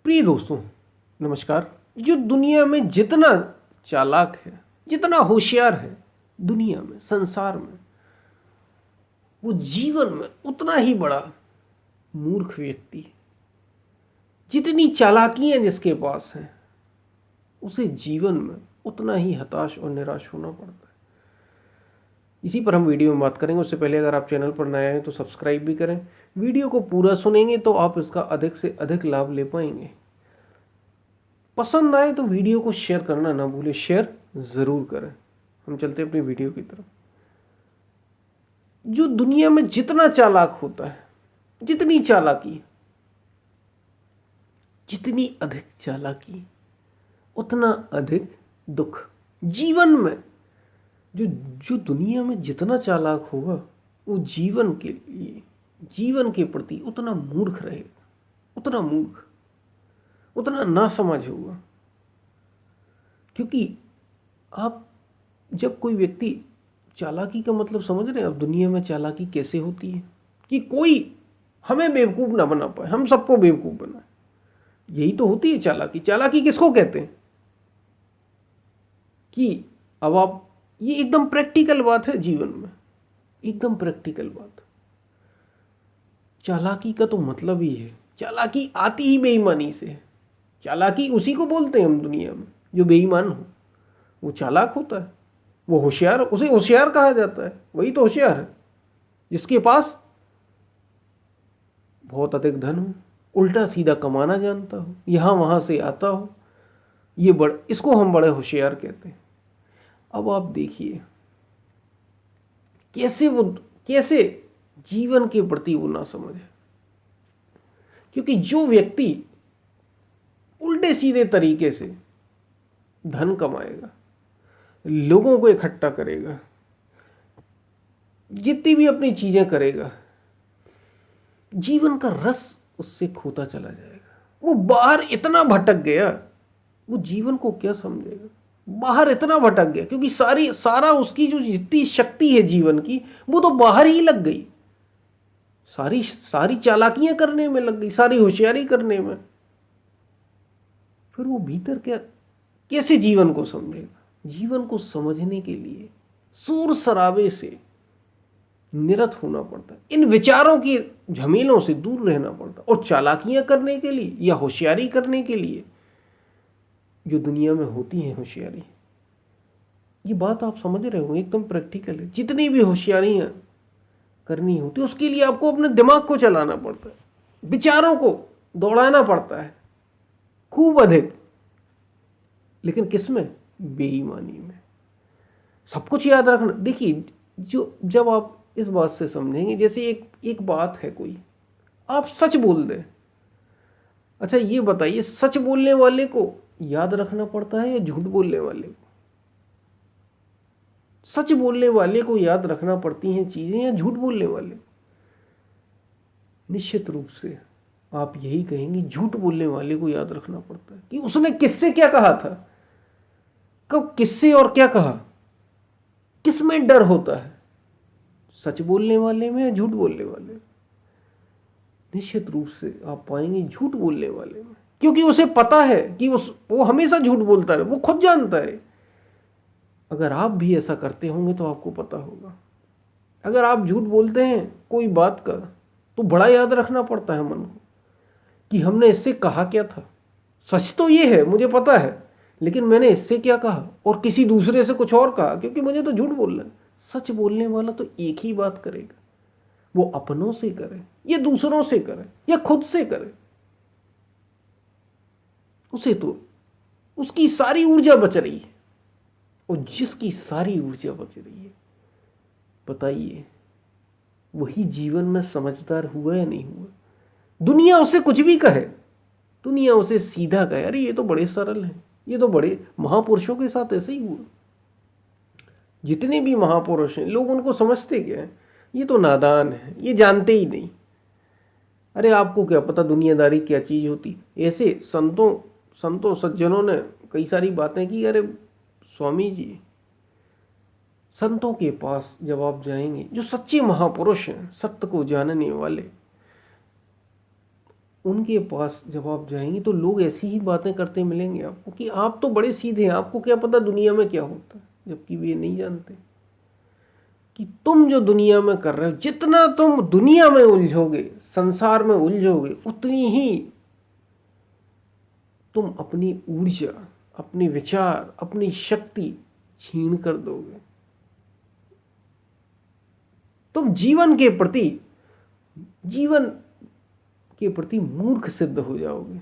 प्रिय दोस्तों, नमस्कार। जो दुनिया में जितना चालाक है, जितना होशियार है, दुनिया में, संसार में, वो जीवन में उतना ही बड़ा मूर्ख व्यक्ति है। जितनी चालाकियां जिसके पास हैं, उसे जीवन में उतना ही हताश और निराश होना पड़ता है। इसी पर हम वीडियो में बात करेंगे। उससे पहले अगर आप चैनल पर नए हैं तो सब्सक्राइब भी करें। वीडियो को पूरा सुनेंगे तो आप इसका अधिक से अधिक लाभ ले पाएंगे। पसंद आए तो वीडियो को शेयर करना ना भूलें, शेयर जरूर करें। हम चलते हैं अपनी वीडियो की तरफ। जो दुनिया में जितना चालाक होता है, जितनी चालाकी, जितनी अधिक चालाकी उतना अधिक दुख। जीवन में जो जो दुनिया में जितना चालाक होगा, वो जीवन के लिए, जीवन के प्रति उतना मूर्ख रहेगा, उतना मूर्ख, उतना नासमझ होगा। क्योंकि आप जब कोई व्यक्ति, चालाकी का मतलब समझ रहे हैं आप? दुनिया में चालाकी कैसे होती है कि कोई हमें बेवकूफ ना बना पाए, हम सबको बेवकूफ बनाए। यही तो होती है चालाकी। चालाकी किसको कहते हैं? कि अब आप, ये एकदम प्रैक्टिकल बात है जीवन में, एकदम प्रैक्टिकल बात। चालाकी का तो मतलब ही है, चालाकी आती ही बेईमानी से है। चालाकी उसी को बोलते हैं हम दुनिया में, जो बेईमान हो वो चालाक होता है। वो होशियार, उसे होशियार कहा जाता है। वही तो होशियार है, जिसके पास बहुत अधिक धन हो, उल्टा सीधा कमाना जानता हो, यहां वहां से आता हो, इसको हम बड़े होशियार कहते हैं। अब आप देखिए कैसे जीवन के प्रति वो ना समझे। क्योंकि जो व्यक्ति उल्टे सीधे तरीके से धन कमाएगा, लोगों को इकट्ठा करेगा, जितनी भी अपनी चीजें करेगा, जीवन का रस उससे खोता चला जाएगा। वो बाहर इतना भटक गया, वो जीवन को क्या समझेगा? बाहर इतना भटक गया क्योंकि सारा उसकी जो जितनी शक्ति है जीवन की, वो तो बाहर ही लग गई। सारी सारी चालाकियां करने में लग गई, सारी होशियारी करने में। फिर वो भीतर क्या, कैसे जीवन को समझेगा? जीवन को समझने के लिए शोर शराबे से निरत होना पड़ता है, इन विचारों की झमेलों से दूर रहना पड़ता है। और चालाकियां करने के लिए या होशियारी करने के लिए जो दुनिया में होती है होशियारी, ये बात आप समझ रहे हो, एकदम प्रैक्टिकल है। जितनी भी होशियारियां करनी होती है, उसके लिए आपको अपने दिमाग को चलाना पड़ता है, विचारों को दौड़ाना पड़ता है खूब अधिक। लेकिन किस में? बेईमानी में। सब कुछ याद रखना। देखिए, जब आप इस बात से समझेंगे, जैसे एक बात है, कोई आप सच बोल दे। अच्छा ये बताइए, सच बोलने वाले को याद रखना पड़ता है या झूठ बोलने वाले को? सच बोलने वाले को याद रखना पड़ती हैं चीजें या झूठ बोलने वाले? निश्चित रूप से आप यही कहेंगे, झूठ बोलने वाले को याद रखना पड़ता है कि उसने किससे क्या कहा था, कब किससे और क्या कहा। किसमें डर होता है, सच बोलने वाले में या झूठ बोलने वाले में? निश्चित रूप से आप पाएंगे झूठ बोलने वाले में, क्योंकि उसे पता है कि वो हमेशा झूठ बोलता है, वो खुद जानता है। अगर आप भी ऐसा करते होंगे तो आपको पता होगा। अगर आप झूठ बोलते हैं कोई बात का, तो बड़ा याद रखना पड़ता है मन को कि हमने इससे कहा क्या था। सच तो ये है, मुझे पता है, लेकिन मैंने इससे क्या कहा और किसी दूसरे से कुछ और कहा, क्योंकि मुझे तो झूठ बोलना है। सच बोलने वाला तो एक ही बात करेगा, वो अपनों से करे या दूसरों से करे या खुद से करे, उसे तो उसकी सारी ऊर्जा बच रही है। और जिसकी सारी ऊर्जा बच रही है, बताइए वही जीवन में समझदार हुआ या नहीं हुआ? दुनिया उसे कुछ भी कहे, दुनिया उसे सीधा कहे, अरे ये तो बड़े सरल हैं, ये तो बड़े महापुरुषों के साथ ऐसे ही हुआ। जितने भी महापुरुष हैं, लोग उनको समझते क्या है? ये तो नादान है, ये जानते ही नहीं। अरे आपको क्या पता दुनियादारी क्या चीज होती? ऐसे संतों सज्जनों ने कई सारी बातें की। अरे स्वामी जी, संतों के पास जब आप जाएंगे, जो सच्चे महापुरुष हैं, सत्य को जानने वाले, उनके पास जब आप जाएंगे तो लोग ऐसी ही बातें करते मिलेंगे आपको कि आप तो बड़े सीधे हैं, आपको क्या पता दुनिया में क्या होता है, जबकि वे नहीं जानते कि तुम जो दुनिया में कर रहे हो, जितना तुम दुनिया में उलझोगे, संसार में उलझोगे, उतनी ही तुम अपनी ऊर्जा, अपने विचार, अपनी शक्ति छीन कर दोगे। तुम जीवन के प्रति मूर्ख सिद्ध हो जाओगे।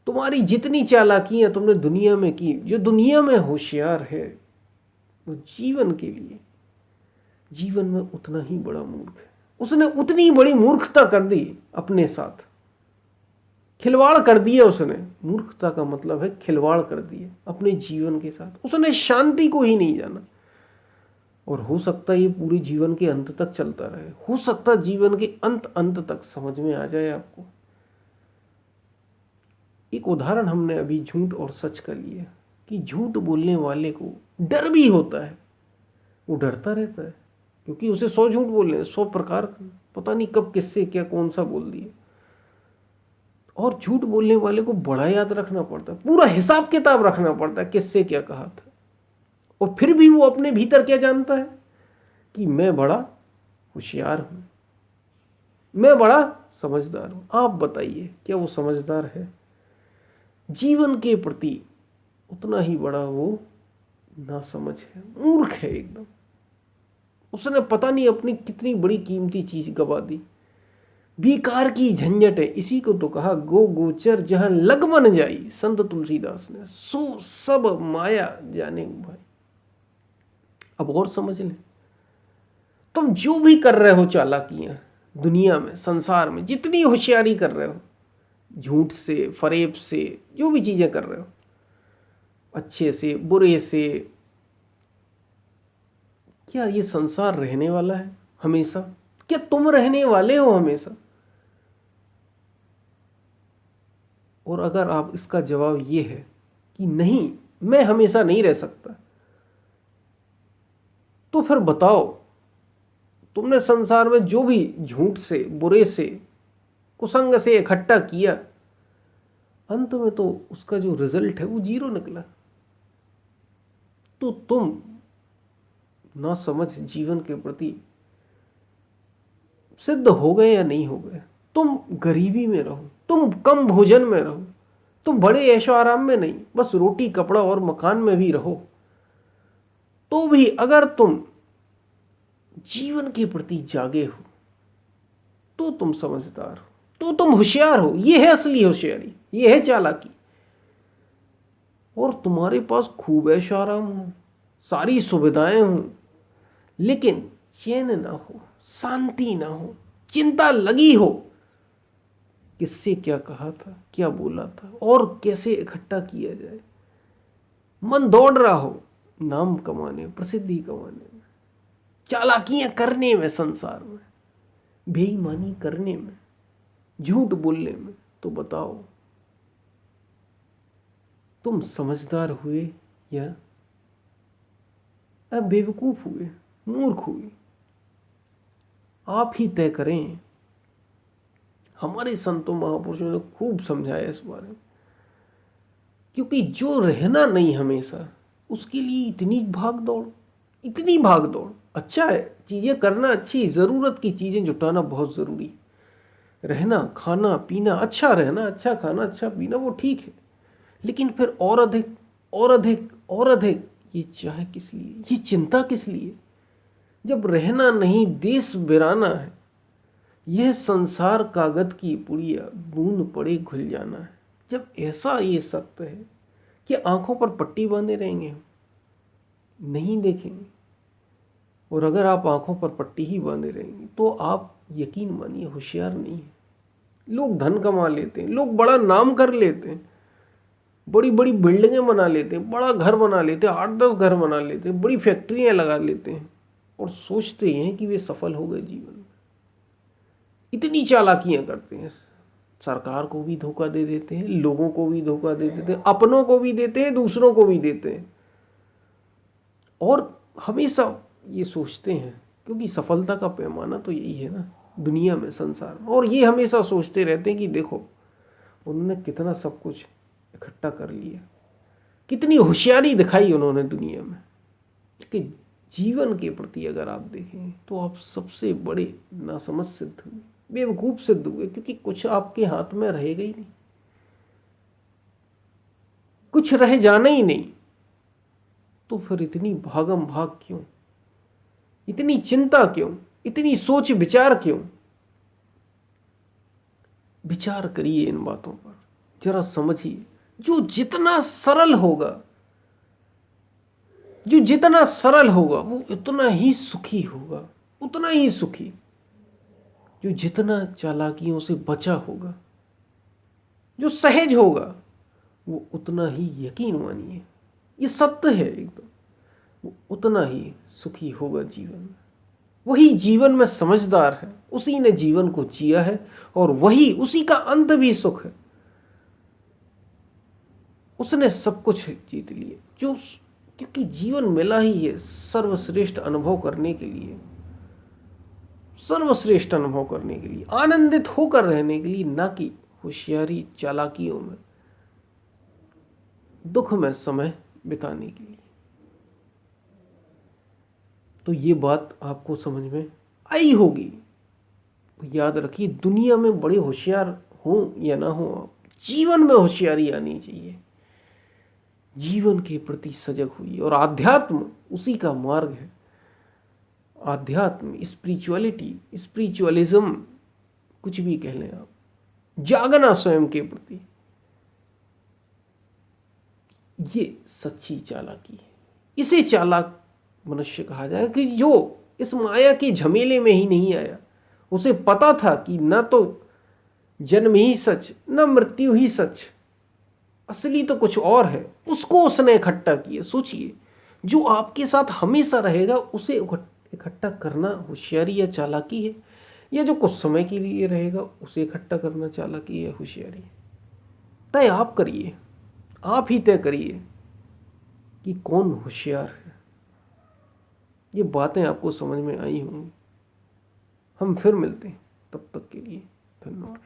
तुम्हारी जितनी चालाकियां तुमने दुनिया में की, जो दुनिया में होशियार है वो जीवन के लिए जीवन में उतना ही बड़ा मूर्ख है। उसने उतनी बड़ी मूर्खता कर दी, अपने साथ खिलवाड़ कर दिया उसने। मूर्खता का मतलब है खिलवाड़ कर दिया अपने जीवन के साथ। उसने शांति को ही नहीं जाना, और हो सकता है ये पूरे जीवन के अंत तक चलता रहे। हो सकता है जीवन के अंत तक समझ में आ जाए आपको। एक उदाहरण हमने अभी झूठ और सच का लिया कि झूठ बोलने वाले को डर भी होता है, वो डरता रहता है क्योंकि उसे 100 झूठ बोलने, 100 प्रकार, पता नहीं कब किससे क्या कौन सा बोल दिया। और झूठ बोलने वाले को बड़ा याद रखना पड़ता है, पूरा हिसाब किताब रखना पड़ता है किससे क्या कहा था। और फिर भी वो अपने भीतर क्या जानता है कि मैं बड़ा होशियार हूं, मैं बड़ा समझदार हूं। आप बताइए क्या वो समझदार है? जीवन के प्रति उतना ही बड़ा वो नासमझ है, मूर्ख है एकदम। उसने पता नहीं अपनी कितनी बड़ी कीमती चीज गवा दी। बेकार की झंझट है, इसी को तो कहा गो गोचर जहां लग मन जाई, संत तुलसीदास ने। सो सब माया जाने भाई। अब और समझ ले, तुम जो भी कर रहे हो चालाकियां दुनिया में, संसार में, जितनी होशियारी कर रहे हो, झूठ से, फरेब से, जो भी चीजें कर रहे हो, अच्छे से बुरे से, क्या ये संसार रहने वाला है हमेशा? क्या तुम रहने वाले हो हमेशा? और अगर आप इसका जवाब ये है कि नहीं, मैं हमेशा नहीं रह सकता, तो फिर बताओ, तुमने संसार में जो भी झूठ से, बुरे से, कुसंग से इकट्ठा किया, अंत में तो उसका जो रिजल्ट है वो 0 निकला। तो तुम ना समझ जीवन के प्रति सिद्ध हो गए या नहीं हो गए। तुम गरीबी में रहो, तुम कम भोजन में रहो, तुम बड़े ऐशो आराम में नहीं, बस रोटी कपड़ा और मकान में भी रहो, तो भी अगर तुम जीवन के प्रति जागे हो तो तुम समझदार हो, तो तुम होशियार हो। यह है असली होशियारी, यह है चालाकी। और तुम्हारे पास खूब ऐशो आराम हो, सारी सुविधाएं हो, लेकिन चैन ना हो, शांति ना हो, चिंता लगी हो, किससे क्या कहा था, क्या बोला था, और कैसे इकट्ठा किया जाए। मन दौड़ रहा हो नाम कमाने, प्रसिद्धि कमाने में, चालाकियां करने में, संसार में बेईमानी करने में, झूठ बोलने में। तो बताओ, तुम समझदार हुए या बेवकूफ हुए, मूर्ख हुए? आप ही तय करें। हमारे संतों महापुरुषों ने खूब समझाया इस बारे में, क्योंकि जो रहना नहीं हमेशा, उसके लिए इतनी भाग दौड़, इतनी भाग दौड़। अच्छा है, चीजें करना अच्छी, जरूरत की चीजें जुटाना बहुत जरूरी। रहना, खाना पीना, अच्छा रहना, अच्छा खाना, अच्छा पीना, वो ठीक है, लेकिन फिर और अधिक, और अधिक, और अधिक, ये चाह किस लिए, ये चिंता किस लिए? जब रहना नहीं, देश बिराना है, यह संसार कागज की पुड़िया, बूंद पड़े घुल जाना है। जब ऐसा ये सत्य है कि आंखों पर पट्टी बांधे रहेंगे, नहीं देखेंगे, और अगर आप आंखों पर पट्टी ही बांधे रहेंगे तो आप यकीन मानिए होशियार नहीं है। लोग धन कमा लेते हैं, लोग बड़ा नाम कर लेते हैं, बड़ी बड़ी बिल्डिंगें बना लेते हैं, बड़ा घर बना लेते हैं, 8-10 घर बना लेते हैं, बड़ी फैक्ट्रियां लगा लेते हैं, और सोचते हैं कि वे सफल हो गए जीवन में। इतनी चालाकियां करते हैं, सरकार को भी धोखा दे देते हैं, लोगों को भी धोखा दे देते हैं, अपनों को भी देते हैं, दूसरों को भी देते हैं, और हमेशा ये सोचते हैं, क्योंकि सफलता का पैमाना तो यही है ना, दुनिया में, संसार में, और ये हमेशा सोचते रहते हैं कि देखो उन्होंने कितना सब कुछ इकट्ठा कर लिया, कितनी होशियारी दिखाई उन्होंने दुनिया में। कि जीवन के प्रति अगर आप देखें तो आप सबसे बड़े नासमझ सिद्ध हुए, बेवकूफ सिद्ध हुए, क्योंकि कुछ आपके हाथ में रहेगा ही नहीं, कुछ रह जाना ही नहीं। तो फिर इतनी भागम भाग क्यों, इतनी चिंता क्यों, इतनी सोच विचार क्यों? विचार करिए इन बातों पर, जरा समझिए। जो जितना सरल होगा, जो जितना सरल होगा वो उतना ही सुखी होगा, उतना ही सुखी। जो जितना चालाकियों से बचा होगा, जो सहज होगा, वो उतना ही, यकीन मानिए ये सत्य है एकदम, वो उतना ही सुखी होगा जीवन में। वही जीवन में समझदार है, उसी ने जीवन को जिया है, और वही, उसी का अंत भी सुख है। उसने सब कुछ जीत लिए, जो, क्योंकि जीवन मिला ही है सर्वश्रेष्ठ अनुभव करने के लिए, सर्वश्रेष्ठ अनुभव करने के लिए, आनंदित होकर रहने के लिए, ना कि होशियारी चालाकियों में, दुख में समय बिताने के लिए। तो ये बात आपको समझ में आई होगी। याद रखिए, दुनिया में बड़े होशियार हो या ना हो, आप जीवन में होशियारी आनी चाहिए, जीवन के प्रति सजग हुई। और आध्यात्म उसी का मार्ग है। आध्यात्म, स्पिरिचुअलिटी, स्पिरिचुअलिज्म, कुछ भी कह लें आप, जागना स्वयं के प्रति, ये सच्ची चालाकी है। इसे चालाक मनुष्य कहा जाए कि जो इस माया के झमेले में ही नहीं आया। उसे पता था कि न तो जन्म ही सच, न मृत्यु ही सच, असली तो कुछ और है, उसको उसने इकट्ठा किया। सोचिए, जो आपके साथ हमेशा रहेगा उसे इकट्ठा करना होशियारी या चालाकी है, या जो कुछ समय के लिए रहेगा उसे इकट्ठा करना चालाकी या होशियारी है? तय आप करिए, आप ही तय करिए कि कौन होशियार है। ये बातें आपको समझ में आई होंगी। हम फिर मिलते हैं, तब तक के लिए धन्यवाद।